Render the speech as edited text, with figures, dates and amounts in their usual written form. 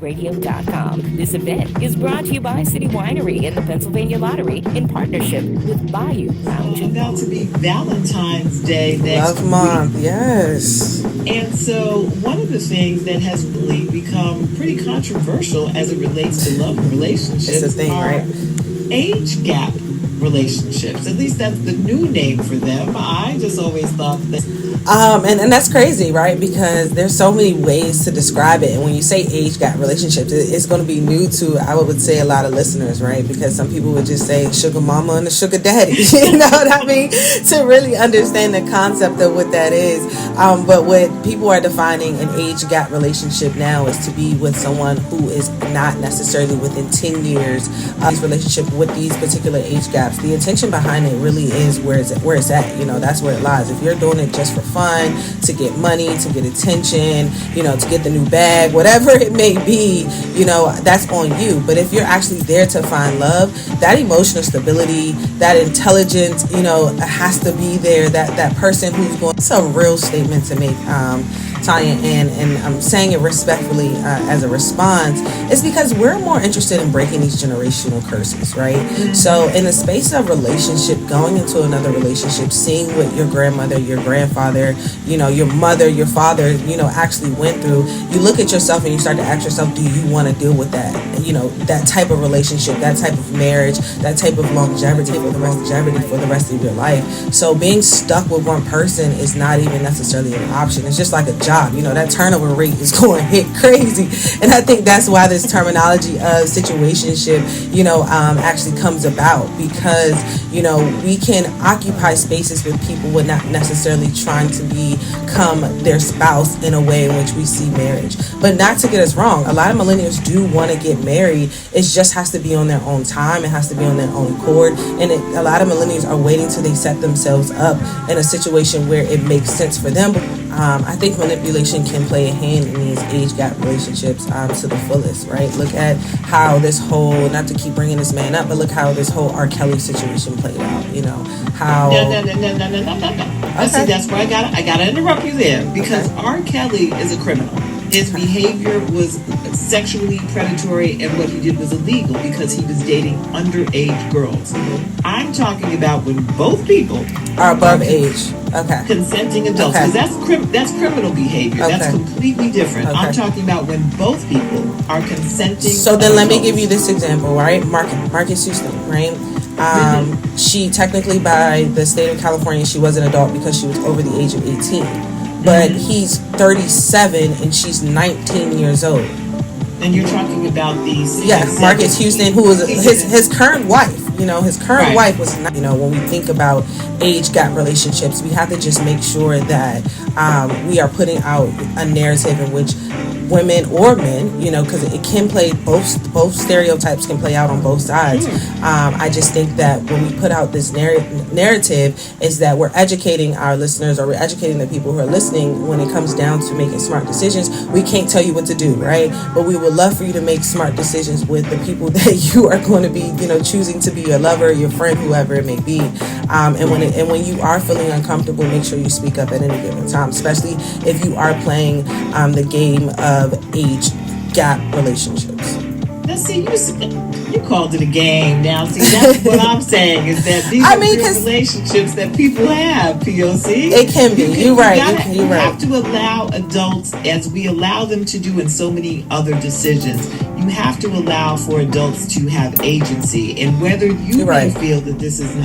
Radio.com. This event is brought to you by City Winery and the Pennsylvania Lottery in partnership with Bayou Lounge. About to be Valentine's Day next Love month, week. Yes. And so one of the things that has really become pretty controversial as it relates to love and relationships It's a thing, are right? age gap relationships. At least that's the new name for them. I just always thought that. And that's crazy, right? Because there's so many ways to describe it. And when you say age gap relationships, it's going to be new to, I would say, a lot of listeners, right? Because some people would just say sugar mama and a sugar daddy. You know what I mean? To really understand the concept of what that is. But what people are defining an age gap relationship now is to be with someone who is not necessarily within 10 years of this relationship with these particular age gaps. The intention behind it really is where it's at. You know, that's where it lies. If you're doing it just for fun, to get money, to get attention, you know, to get the new bag, whatever it may be, you know, that's on you. But if you're actually there to find love, that emotional stability, that intelligence, you know, has to be there. That person who's going, it's a real statement to make, Tanya, and I'm saying it respectfully as a response. It's because we're more interested in breaking these generational curses, right? Mm-hmm. So in the space of relationship, going into another relationship, seeing what your grandmother, your grandfather, you know, your mother, your father, you know, actually went through, you look at yourself and you start to ask yourself, do you want to deal with that? You know, that type of relationship, that type of marriage, that type of longevity for the rest of your life. So being stuck with one person is not even necessarily an option. It's just like a job. You know, that turnover rate is going to hit crazy. And I think that's why this terminology of situationship, you know, actually comes about, because, you know, we can occupy spaces with people with not necessarily trying to become their spouse in a way in which we see marriage. But not to get us wrong, a lot of millennials do want to get married. It just has to be on their own time. It has to be on their own accord. And a lot of millennials are waiting till they set themselves up in a situation where it makes sense for them. I think manipulation can play a hand in these age gap relationships to the fullest, right? Look at how this whole, not to keep bringing this man up, but look how this whole R. Kelly situation played out, you know, how... No. Okay. See, that's where I gotta interrupt you there, because R. Kelly is a criminal. His behavior was sexually predatory, and what he did was illegal because he was dating underage girls. Mm-hmm. I'm talking about when both people are above age. Okay. Consenting adults. Okay. Because that's criminal behavior. Okay. That's completely different. Okay. I'm talking about when both people are consenting. So then let me give you this example, right? Marcus Houston, right? She technically, by the state of California, she was an adult because she was over the age of 18. But he's 37 and she's 19 years old. And you're talking about these... Yes, Marcus Houston, who was his current wife. You know, his current wife was not, you know, when we think about age gap relationships, we have to just make sure that we are putting out a narrative in which women or men, you know, because it can play both stereotypes can play out on both sides. I just think that when we put out this narrative is that we're educating our listeners, or we're educating the people who are listening when it comes down to making smart decisions. We can't tell you what to do, right? But we would love for you to make smart decisions with the people that you are going to be, you know, choosing to be your lover, your friend, whoever it may be. And when you are feeling uncomfortable, make sure you speak up at any given time, especially if you are playing the game of age gap relationships. Now, see, you called it a game. Now, see, that's what I'm saying is that these are real relationships that people have, POC. It can be. You're right. You have to allow adults, as we allow them to do in so many other decisions, you have to allow for adults to have agency. And whether you may feel that this is not